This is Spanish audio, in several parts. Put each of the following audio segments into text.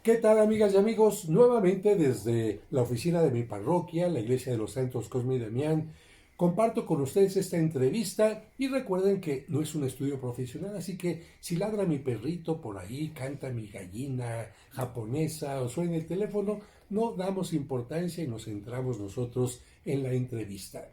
¿Qué tal, amigas y amigos? Nuevamente desde la oficina de mi parroquia, la Iglesia de los Santos Cosme y Damián, comparto con ustedes esta entrevista y recuerden que no es un estudio profesional, así que si ladra mi perrito por ahí, canta mi gallina japonesa o suena el teléfono, no damos importancia y nos centramos nosotros en la entrevista.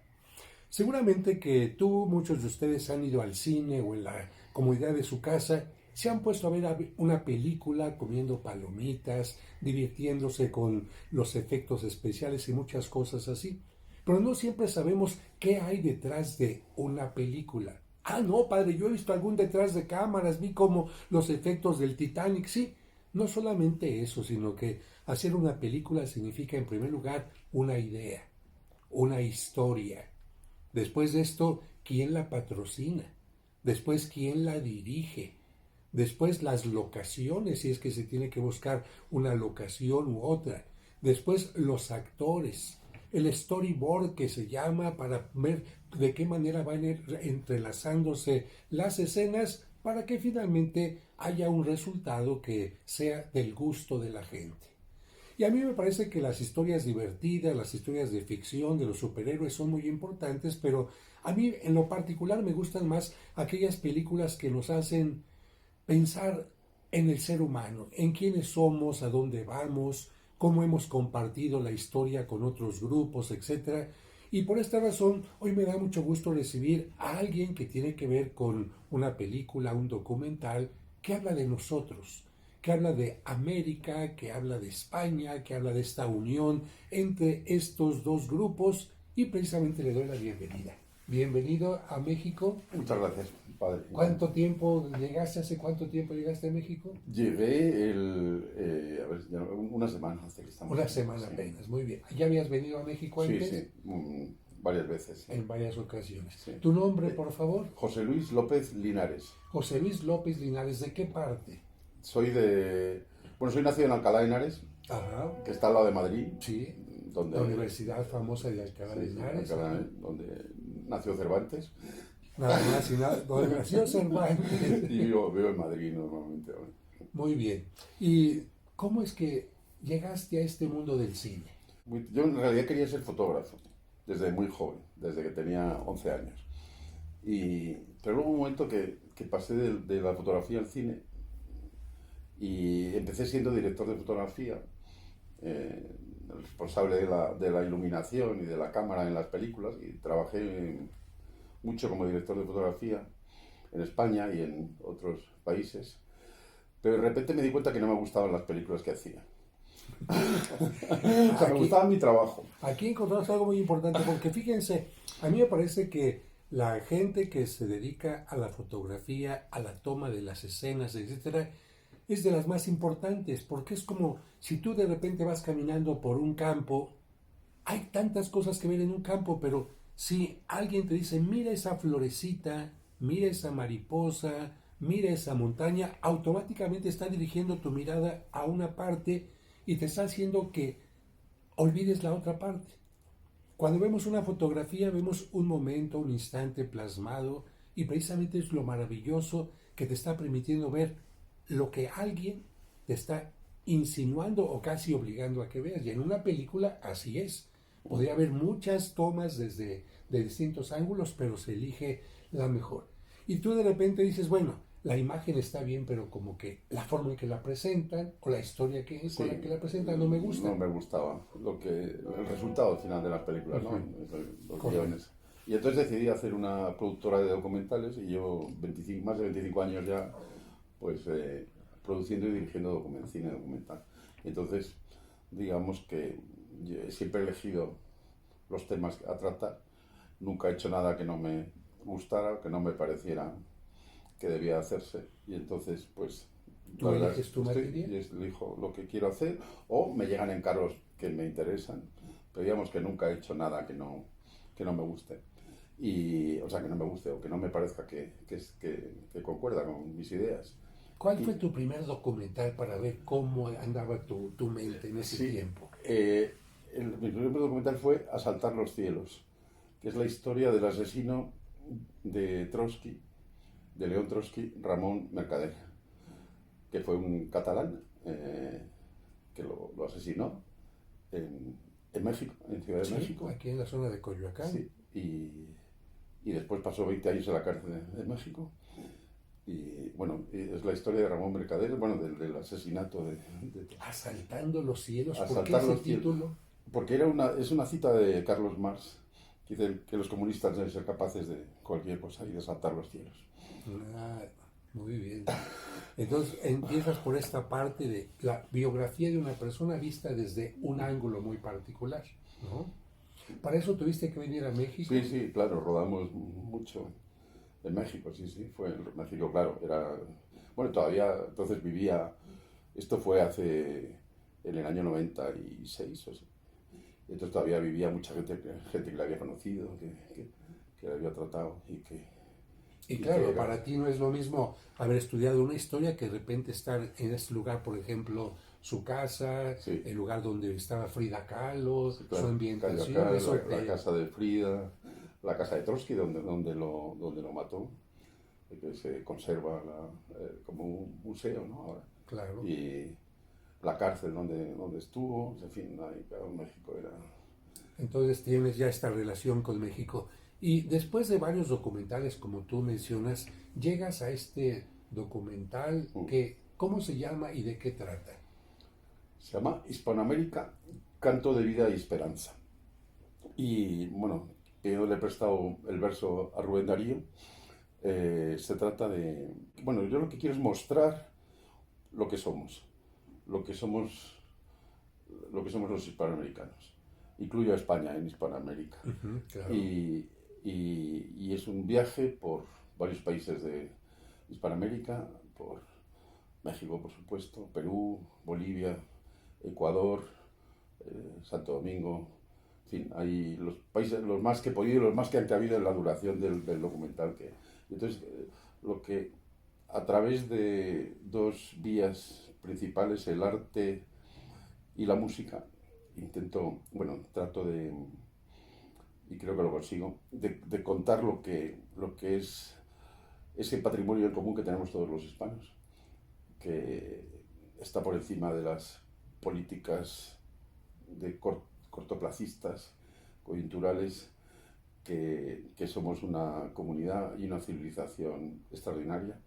Seguramente que tú, muchos de ustedes han ido al cine o en la comodidad de su casa, se han puesto a ver una película comiendo palomitas, divirtiéndose con los efectos especiales y muchas cosas así. Pero no siempre sabemos qué hay detrás de una película. Ah, no, padre, yo he visto algún detrás de cámaras, vi como los efectos del Titanic, sí. No solamente eso, sino que hacer una película significa en primer lugar una idea, una historia. Después de esto, ¿quién la patrocina? Después, ¿quién la dirige? Después, las locaciones, si es que se tiene que buscar una locación u otra. Después, los actores. El storyboard que se llama para ver de qué manera van entrelazándose las escenas para que finalmente haya un resultado que sea del gusto de la gente. Y a mí me parece que las historias divertidas, las historias de ficción, de los superhéroes son muy importantes, pero a mí en lo particular me gustan más aquellas películas que nos hacen pensar en el ser humano, en quiénes somos, a dónde vamos, cómo hemos compartido la historia con otros grupos, etcétera. Y por esta razón, hoy me da mucho gusto recibir a alguien que tiene que ver con una película, un documental que habla de nosotros, que habla de América, que habla de España, que habla de esta unión entre estos dos grupos y precisamente le doy la bienvenida. Bienvenido a México. Muchas gracias, padre. ¿Cuánto tiempo llegaste? ¿Hace cuánto tiempo llegaste a México? Llegué una semana hace que estamos. Una semana Sí. apenas, muy bien. ¿Ya habías venido a México Sí, antes? sí, varias veces. Sí. En varias ocasiones. Sí. ¿Tu nombre, por favor? José Luis López Linares. José Luis López Linares. ¿De qué parte? Soy nacido en Alcalá de Henares, Ajá, que está al lado de Madrid, sí. donde, La Universidad famosa de Alcalá de sí, sí, Henares. Alcalá, donde nació Cervantes, Nada más y nada. Donde nació Cervantes. y vivo en Madrid normalmente. Muy bien. ¿Y cómo es que llegaste a este mundo del cine? Yo en realidad quería ser fotógrafo, desde muy joven, desde que tenía 11 años. Pero luego un momento que pasé de la fotografía al cine y empecé siendo director de fotografía, el responsable de la iluminación y de la cámara en las películas, y trabajé mucho como director de fotografía en España y en otros países, pero de repente me di cuenta que no me gustaban las películas que hacía. O sea, me Aquí, gustaba mi trabajo. aquí encontramos algo muy importante porque fíjense, a mí me parece que la gente que se dedica a la fotografía, a la toma de las escenas, etcétera, es de las más importantes porque es como si tú de repente vas caminando por un campo, hay tantas cosas que ver en un campo, pero si alguien te dice, mira esa florecita, mira esa mariposa, mira esa montaña, automáticamente está dirigiendo tu mirada a una parte y te está haciendo que olvides la otra parte. Cuando vemos una fotografía vemos un momento, un instante plasmado y precisamente es lo maravilloso que te está permitiendo ver lo que alguien te está insinuando o casi obligando a que veas. Y en una película así es. Podría haber muchas tomas de distintos ángulos, pero se elige la mejor. Y tú de repente dices, bueno, la imagen está bien, pero como que la forma en que la presentan o la historia con la Sí, que la presentan no me gusta. no me gustaba el resultado al final de las películas, ¿no? Los guiones. Y entonces decidí hacer una productora de documentales y llevo más de 25 años ya pues produciendo y dirigiendo cine documental. Entonces, digamos que yo siempre he elegido los temas a tratar, nunca he hecho nada que no me gustara, que no me pareciera que debía hacerse, y entonces pues Tú eliges tu materia. elijo lo que quiero hacer o me llegan encargos que me interesan, pero digamos que nunca he hecho nada que no me guste. O sea, que no me guste o que no me parezca que concuerda con mis ideas. ¿Cuál fue Y, tu primer documental para ver cómo andaba tu mente en ese sí, tiempo? mi primer documental fue Asaltar los cielos, que es la historia del asesino de Trotsky, de León Trotsky, Ramón Mercader, que fue un catalán que lo asesinó en México, en Ciudad de Sí, México. aquí en la zona de Coyoacán. Sí, y después pasó 20 años en la cárcel de México. Y bueno, es la historia de Ramón Mercader, bueno, del asesinato Asaltando los cielos, ¿por qué asaltar ese los cielos. título? Porque es una cita de Carlos Marx, que dice que los comunistas deben ser capaces de cualquier cosa y de asaltar los cielos. Ah, muy bien. Entonces empiezas por esta parte de la biografía de una persona vista desde un ángulo muy particular, ¿no? Para eso tuviste que venir a México. Sí, sí, claro, rodamos mucho en México, sí, sí, fue en México, claro, bueno, todavía, entonces esto fue en el año 96 o así, entonces todavía vivía mucha gente que le había conocido, que le había tratado Y y claro, que era, para ti no es lo mismo haber estudiado una historia que de repente estar en este lugar, por ejemplo, su casa, sí, el lugar donde estaba Frida Kahlo, sí, su claro, ambientación, Coyoacán, eso la casa de Frida, la casa de Trotsky donde lo mató, que se conserva como un museo, ¿no? Ahora. claro. Y la cárcel donde estuvo, en fin, ahí, claro, México era... Entonces tienes ya esta relación con México. Y después de varios documentales, como tú mencionas, llegas a este documental que, ¿cómo se llama y de qué trata? Se llama Hispanoamérica, Canto de Vida y Esperanza. Y bueno, yo le he prestado el verso a Rubén Darío. Se trata de... Bueno, yo lo que quiero es mostrar lo que somos, lo que somos, lo que somos los hispanoamericanos. Incluyo a España en Hispanoamérica. Claro. Y es un viaje por varios países de Hispanoamérica, por México, por supuesto, Perú, Bolivia, Ecuador, Santo Domingo, en fin, hay los países, los más que he podido, los más que han cabido en la duración del documental. Entonces, a través de dos vías principales, el arte y la música, trato de, y creo que lo consigo, de contar lo que es ese patrimonio en común que tenemos todos los hispanos, que está por encima de las políticas cortoplacistas, coyunturales, que somos una comunidad y una civilización extraordinaria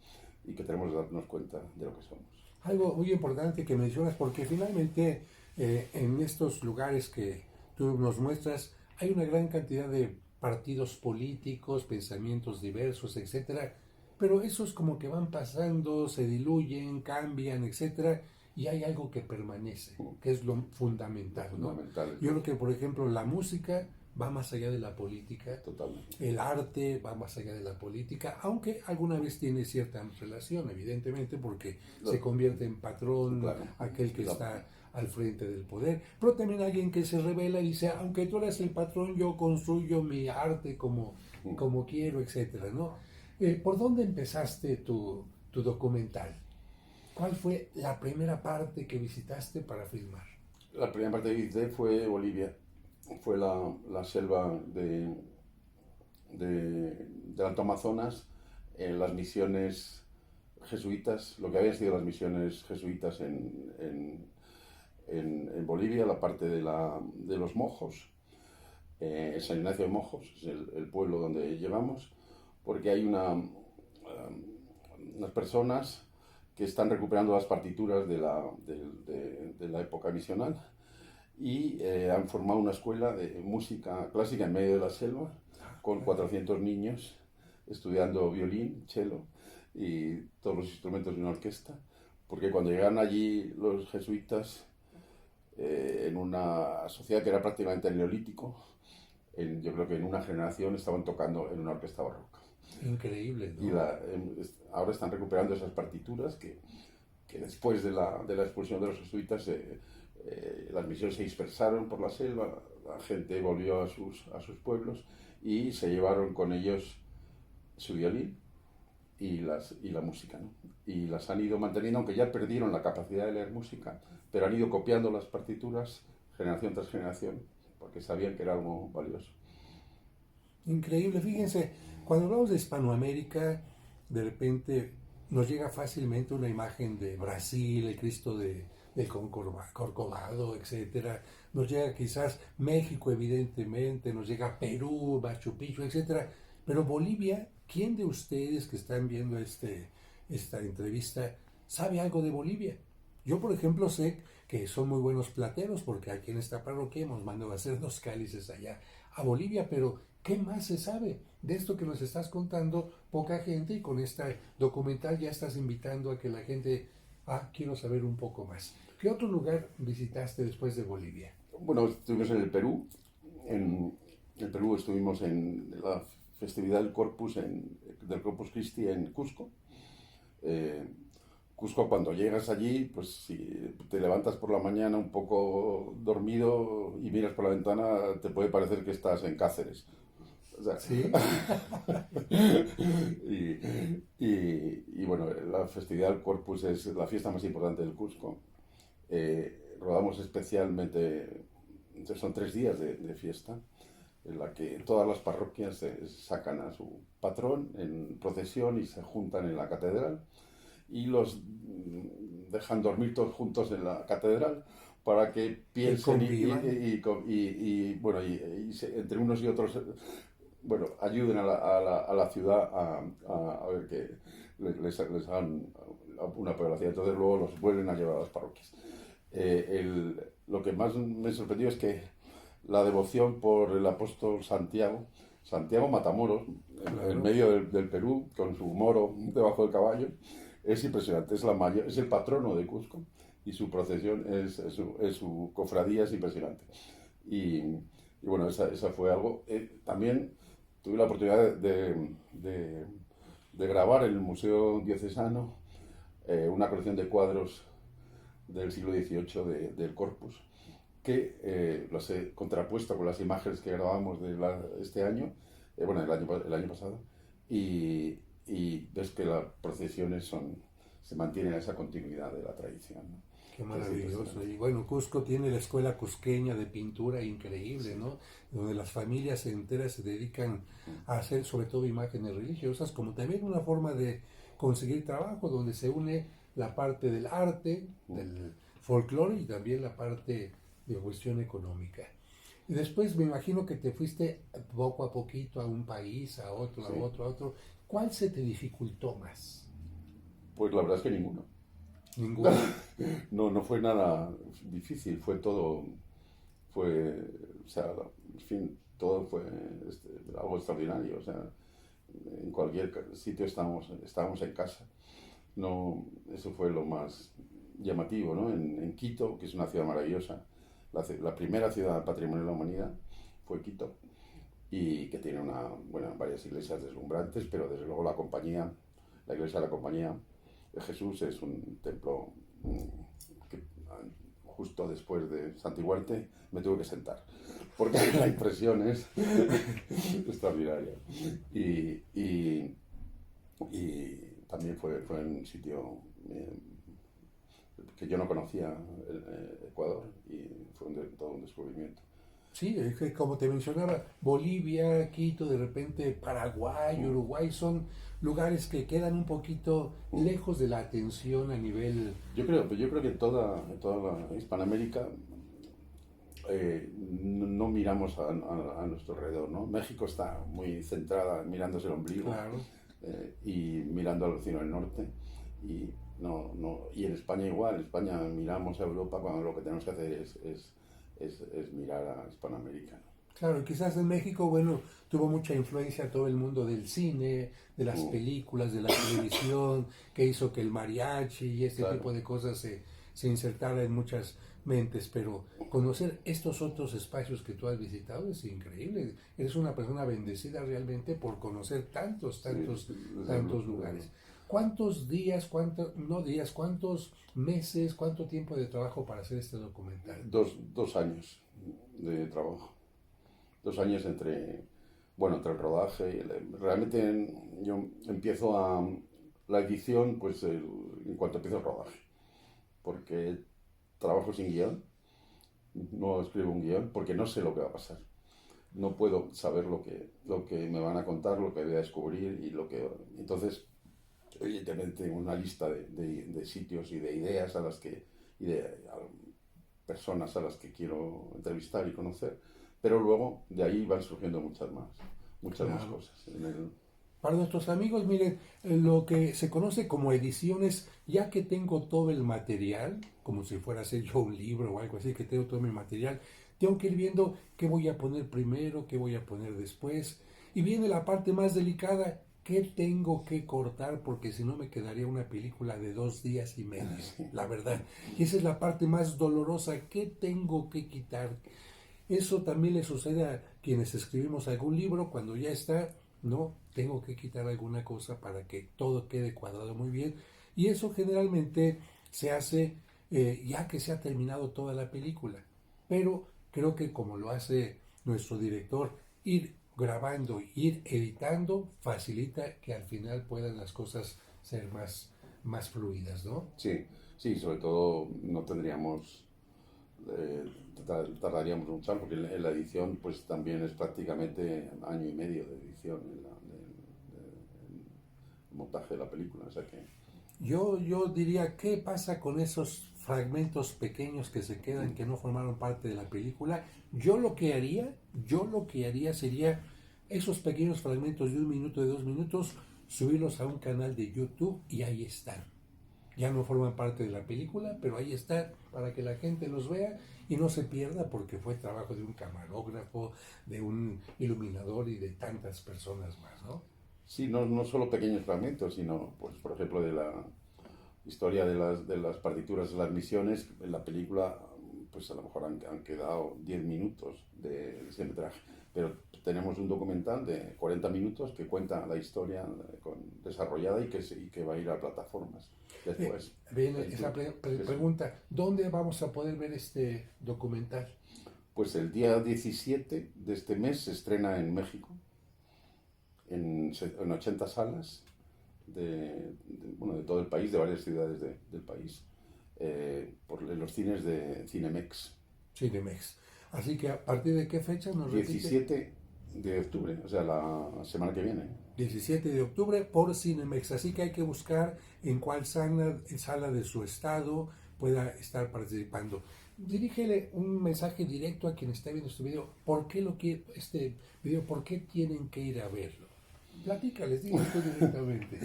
y que tenemos que darnos cuenta de lo que somos. Algo muy importante que mencionas, porque finalmente en estos lugares que tú nos muestras hay una gran cantidad de partidos políticos, pensamientos diversos, etcétera, pero esos como que van pasando, se diluyen, cambian, etcétera, y hay algo que permanece, que es lo fundamental, ¿no? Fundamental. Yo creo que, por ejemplo, la música va más allá de la política, Totalmente. el arte va más allá de la política, aunque alguna vez tiene cierta relación, evidentemente, porque se convierte en patrón, claro, aquel que está al frente del poder, pero también alguien que se revela y dice, aunque tú eres el patrón, yo construyo mi arte como quiero, etcétera, ¿no? ¿Por dónde empezaste tu documental? ¿Cuál fue la primera parte que visitaste para filmar? La primera parte que visité fue Bolivia, fue la selva del Alto Amazonas, las misiones jesuitas, lo que habían sido las misiones jesuitas en Bolivia, la parte de los Mojos, San Ignacio de Mojos, es el pueblo donde llevamos, porque hay unas personas que están recuperando las partituras de la época misional y han formado una escuela de música clásica en medio de la selva con 400 niños estudiando violín, cello y todos los instrumentos de una orquesta, porque cuando llegaron allí los jesuitas en una sociedad que era prácticamente el neolítico, yo creo que en una generación estaban tocando en una orquesta barroca. Increíble, ¿no? Y ahora están recuperando esas partituras que después de la expulsión de los jesuitas las misiones se dispersaron por la selva, la gente volvió a sus pueblos y se llevaron con ellos su violín y la música, ¿no? Y las han ido manteniendo, aunque ya perdieron la capacidad de leer música, pero han ido copiando las partituras generación tras generación, porque sabían que era algo valioso. Increíble, fíjense, cuando hablamos de Hispanoamérica, de repente nos llega fácilmente una imagen de Brasil, el Cristo de del Corcovado, etcétera. Nos llega quizás México, evidentemente, nos llega Perú, Machu Picchu, etcétera. Pero Bolivia, ¿quién de ustedes que están viendo esta entrevista sabe algo de Bolivia? Yo, por ejemplo, sé que son muy buenos plateros porque aquí en esta parroquia hemos mandado a hacer 2 cálices allá a Bolivia, pero ¿qué más se sabe de esto que nos estás contando? Poca gente, y con esta documental ya estás invitando a que la gente, quiero saber un poco más. ¿Qué otro lugar visitaste después de Bolivia? Bueno, estuvimos en el Perú. En el Perú estuvimos en la festividad del Corpus Christi en Cusco. Eh, Cusco, cuando llegas allí, pues si te levantas por la mañana un poco dormido y miras por la ventana, te puede parecer que estás en Cáceres. O sea, Sí, y bueno, la festividad del Corpus es la fiesta más importante del Cusco. Rodamos especialmente, son 3 días de fiesta, en la que todas las parroquias sacan a su patrón en procesión y se juntan en la catedral y los dejan dormir todos juntos en la catedral para que piensen bueno, entre unos y otros, bueno, ayuden a la ciudad a ver que les hagan una población. Entonces luego los vuelven a llevar a las parroquias. Lo que más me sorprendió es que la devoción por el apóstol Santiago Matamoros, en medio del Perú, con su moro debajo del caballo, es impresionante. Es el patrono de Cusco y su procesión, su cofradía es impresionante. Y bueno, esa fue algo. También tuve la oportunidad de grabar en el Museo Diocesano una colección de cuadros del siglo XVIII del Corpus, que los he contrapuesto con las imágenes que grabamos este año, bueno, el año pasado, y ves que las procesiones se mantienen a esa continuidad de la tradición, ¿no? qué maravilloso. Y bueno, Cusco tiene la escuela cusqueña de pintura increíble, ¿no? Donde las familias enteras se dedican a hacer sobre todo imágenes religiosas, como también una forma de conseguir trabajo, donde se une la parte del arte, del folclore y también la parte de cuestión económica. Y después me imagino que te fuiste poco a poquito a un país, a otro, Sí. a otro, a otro. ¿Cuál se te dificultó más? Pues la verdad es que ninguno. ¿Ninguno? No fue nada difícil, o sea, en fin, todo fue algo extraordinario, o sea, en cualquier sitio estábamos en casa. No, eso fue lo más llamativo, ¿no? En Quito, que es una ciudad maravillosa, la primera ciudad patrimonio de la humanidad fue Quito, y que tiene varias iglesias deslumbrantes, pero desde luego la iglesia de la Compañía de Jesús es un templo que justo después de Santiguarte me tuve que sentar, porque la impresión es extraordinaria. Y también fue en un sitio que yo no conocía, Ecuador, y fue todo un descubrimiento. Sí, es que como te mencionaba, Bolivia, Quito, de repente Paraguay, Uruguay son lugares que quedan un poquito lejos de la atención a nivel... Yo creo que en toda la Hispanoamérica no miramos a nuestro alrededor, ¿no? México está muy centrada mirándose el ombligo, Claro, y mirando al vecino del norte, y y en España igual. En España miramos a Europa cuando lo que tenemos que hacer es mirar a Hispanoamérica, ¿no? claro, y quizás en México, bueno, tuvo mucha influencia todo el mundo del cine, de las Mm, películas, de la televisión, que hizo que el mariachi y este claro. tipo de cosas se insertara en muchas mentes, pero conocer estos otros espacios que tú has visitado es increíble. Eres una persona bendecida realmente por conocer tantos, Sí, tantos, desde tantos luego. lugares. ¿Cuántos días, no días, cuántos meses, cuánto tiempo de trabajo para hacer este documental? 2 años de trabajo. 2 años entre el rodaje. Realmente yo empiezo la edición pues en cuanto empiezo el rodaje, porque trabajo sin guión, no escribo un guión, porque no sé lo que va a pasar. No puedo saber lo que me van a contar, lo que voy a descubrir Entonces, evidentemente, tengo una lista de sitios y de ideas personas a las que quiero entrevistar y conocer, pero luego de ahí van surgiendo muchas más Claro. cosas. En el, Para nuestros amigos, miren, lo que se conoce como ediciones, ya que tengo todo el material, como si fuera a ser yo un libro o algo así, que tengo todo mi material, tengo que ir viendo qué voy a poner primero, qué voy a poner después. Y viene la parte más delicada, qué tengo que cortar, porque si no me quedaría una película de 2 días y medio, la verdad. Y esa es la parte más dolorosa, qué tengo que quitar. Eso también le sucede a quienes escribimos algún libro cuando ya está, no, tengo que quitar alguna cosa para que todo quede cuadrado muy bien. Y eso generalmente se hace ya que se ha terminado toda la película. Pero creo que como lo hace nuestro director, ir grabando, ir editando, facilita que al final puedan las cosas ser más fluidas, ¿no? sí, sí, sobre todo no tendríamos, eh, tardaríamos mucho, porque en la edición pues también es prácticamente año y medio de edición el montaje de la película, o sea que Yo diría, ¿qué pasa con esos fragmentos pequeños que se quedan, que no formaron parte de la película? Yo lo que haría sería esos pequeños fragmentos de 1 minuto, de 2 minutos, subirlos a un canal de YouTube y ahí están. Ya no forman parte de la película, pero ahí están para que la gente los vea y no se pierda porque fue trabajo de un camarógrafo, de un iluminador y de tantas personas más, ¿no? sí, no solo pequeños fragmentos, sino pues por ejemplo de la historia de las partituras de las misiones, en la película pues a lo mejor han quedado 10 minutos de ese metraje, pero tenemos un documental de 40 minutos que cuenta la historia desarrollada y que va a ir a plataformas después. Viene En esa YouTube. Sí, sí. pregunta, ¿dónde vamos a poder ver este documental? Pues el día 17 de este mes se estrena en México, en 80 salas bueno, de todo el país, de varias ciudades del país, por los cines de Cinemex. Cinemex. Así que a partir de qué fecha nos repite? 17 de octubre, o sea, la semana que viene. 17 de octubre por Cinemex. Así que hay que buscar en cuál sala de su estado pueda estar participando. Dirígele un mensaje directo a quien está viendo este video. ¿Por qué este video? ¿Por qué tienen que ir a verlo? Platícales, digo esto directamente.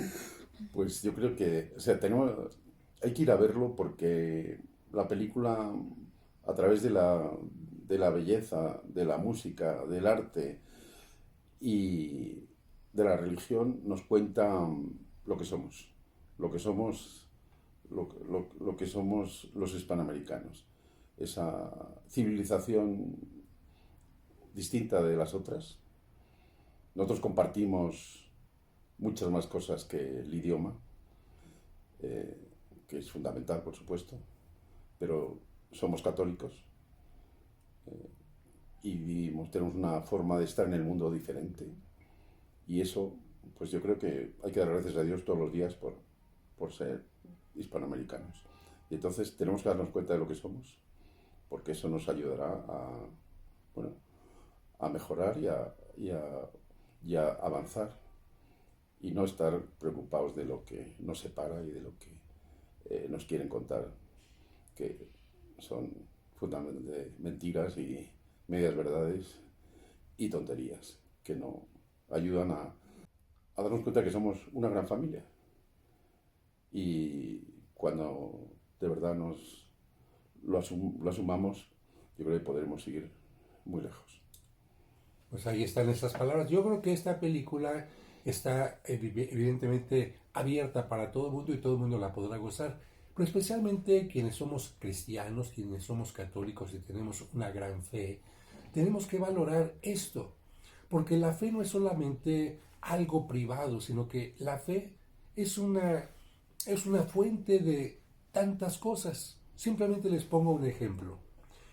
Pues yo creo que, o sea, hay que ir a verlo porque la película, a través de la belleza, de la música, del arte y de la religión, nos cuenta lo que somos, lo que somos, lo que somos los hispanoamericanos. Esa civilización distinta de las otras. Nosotros compartimos muchas más cosas que el idioma, eh, que es fundamental, por supuesto, pero somos católicos y tenemos una forma de estar en el mundo diferente. Y eso, pues yo creo que hay que dar gracias a Dios todos los días por ser hispanoamericanos. Y entonces tenemos que darnos cuenta de lo que somos, porque eso nos ayudará bueno, a mejorar y a avanzar y no estar preocupados de lo que nos separa y de lo que nos quieren contar, que son fundamentalmente mentiras y medias verdades y tonterías que no ayudan a darnos cuenta que somos una gran familia. Y cuando de verdad lo asumamos, yo creo que podremos ir muy lejos. Pues ahí están estas palabras. Yo creo que esta película está evidentemente abierta para todo el mundo y todo el mundo la podrá gozar. Pero especialmente quienes somos cristianos, quienes somos católicos y tenemos una gran fe, tenemos que valorar esto. Porque la fe no es solamente algo privado, sino que la fe es una fuente de tantas cosas. Simplemente les pongo un ejemplo.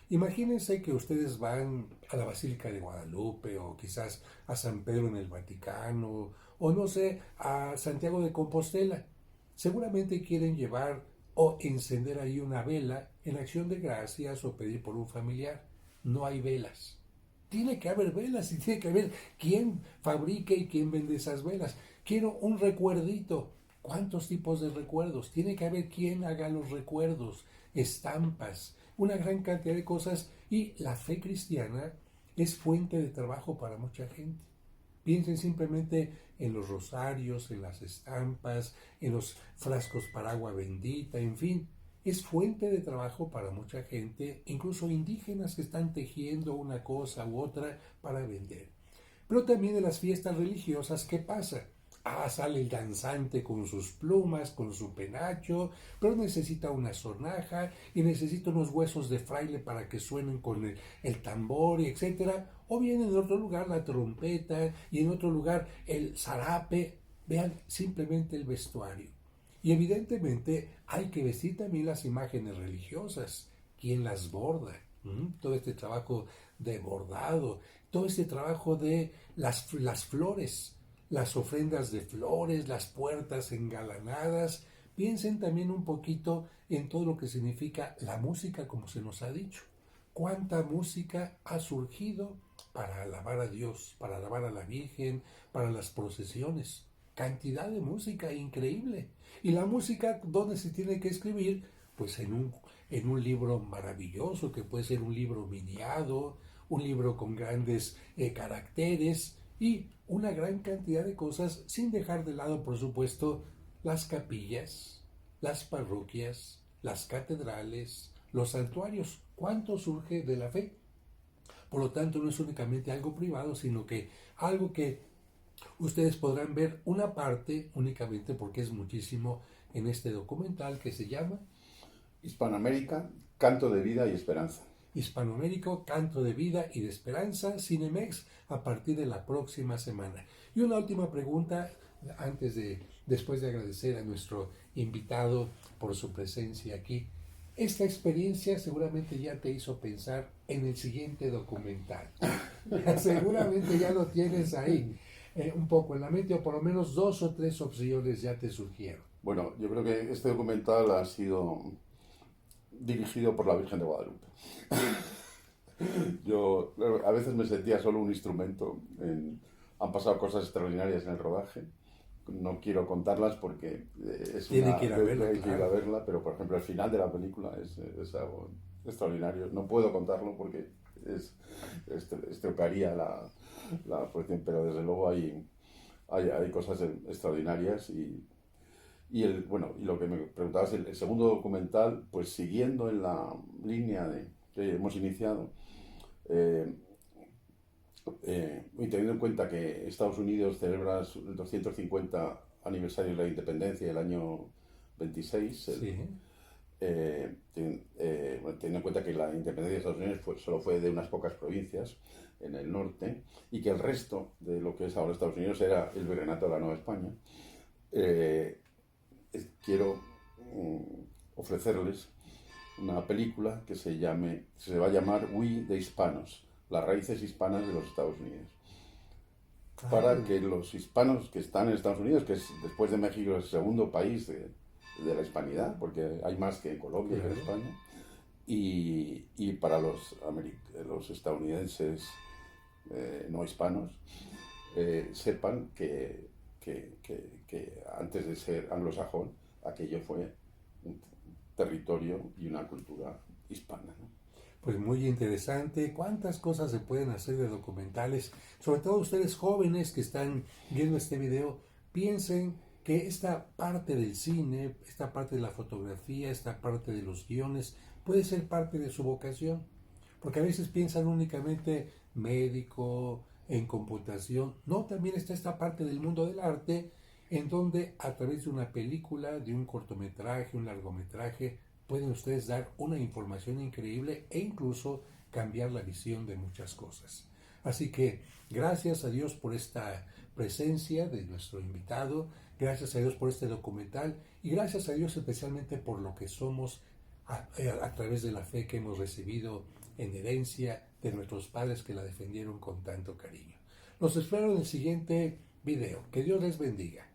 Imagínense que ustedes van a la Basílica de Guadalupe o quizás a San Pedro en el Vaticano o no sé, a Santiago de Compostela. Seguramente quieren llevar o encender ahí una vela en acción de gracias o pedir por un familiar. No hay velas. Tiene que haber velas y tiene que haber quién fabrique y quién vende esas velas. Quiero un recuerdito. ¿Cuántos tipos de recuerdos? Tiene que haber quien haga los recuerdos, estampas, una gran cantidad de cosas, y la fe cristiana es fuente de trabajo para mucha gente. Piensen simplemente en los rosarios, en las estampas, en los frascos para agua bendita, en fin. Es fuente de trabajo para mucha gente, incluso indígenas que están tejiendo una cosa u otra para vender. Pero también en las fiestas religiosas, ¿qué pasa? Sale el danzante con sus plumas, con su penacho, pero necesita una sonaja y necesita unos huesos de fraile para que suenen con el tambor, etc. O bien en otro lugar la trompeta y en otro lugar el zarape. Vean simplemente el vestuario. Y evidentemente hay que vestir también las imágenes religiosas. ¿Quién las borda? Todo este trabajo de bordado, todo este trabajo de las flores, las ofrendas de flores, las puertas engalanadas. Piensen también un poquito en todo lo que significa la música, como se nos ha dicho. ¿Cuánta música ha surgido para alabar a Dios, para alabar a la Virgen, para las procesiones? Cantidad de música increíble. Y la música, ¿dónde se tiene que escribir? Pues en un libro maravilloso, que puede ser un libro miniado, un libro con grandes caracteres y una gran cantidad de cosas, sin dejar de lado, por supuesto, las capillas, las parroquias, las catedrales, los santuarios. ¿Cuánto surge de la fe? Por lo tanto, no es únicamente algo privado, sino que algo que ustedes podrán ver una parte únicamente, porque es muchísimo, en este documental que se llama Hispanoamérica, Canto de Vida y Esperanza. Hispanoamérico, Canto de Vida y de Esperanza, Cinemex, a partir de la próxima semana. Y una última pregunta, después de agradecer a nuestro invitado por su presencia aquí. Esta experiencia seguramente ya te hizo pensar en el siguiente documental. Seguramente ya lo tienes ahí, un poco en la mente, o por lo menos 2 o 3 opciones ya te surgieron. Bueno, yo creo que este documental ha sido dirigido por la Virgen de Guadalupe. Yo a veces me sentía solo un instrumento. Han pasado cosas extraordinarias en el rodaje. No quiero contarlas porque Tiene que ir a verla, hay que ir a verla, pero por ejemplo el final de la película es algo extraordinario. No puedo contarlo porque estropearía la cuestión, pero desde luego hay cosas extraordinarias y lo que me preguntabas, el segundo documental, pues siguiendo en la línea que hemos iniciado, y teniendo en cuenta que Estados Unidos celebra el 250 aniversario de la independencia el año 26, Sí. Teniendo en cuenta que la independencia de Estados Unidos solo fue de unas pocas provincias en el norte y que el resto de lo que es ahora Estados Unidos era el virreinato de la Nueva España, quiero ofrecerles una película que se va a llamar We de Hispanos, las raíces hispanas de los Estados Unidos. Para que los hispanos que están en Estados Unidos, que es después de México el segundo país de la hispanidad, porque hay más que en Colombia y en España, y para los estadounidenses no hispanos, sepan que antes de ser anglosajón, aquello fue un territorio y una cultura hispana, ¿no? Pues muy interesante. ¿Cuántas cosas se pueden hacer de documentales? Sobre todo ustedes jóvenes que están viendo este video, piensen que esta parte del cine, esta parte de la fotografía, esta parte de los guiones, puede ser parte de su vocación. Porque a veces piensan únicamente médico, en computación. No, también está esta parte del mundo del arte, en donde a través de una película, de un cortometraje, un largometraje, pueden ustedes dar una información increíble e incluso cambiar la visión de muchas cosas. Así que gracias a Dios por esta presencia de nuestro invitado, gracias a Dios por este documental y gracias a Dios especialmente por lo que somos a través de la fe que hemos recibido en herencia de nuestros padres que la defendieron con tanto cariño. Los espero en el siguiente video. Que Dios les bendiga.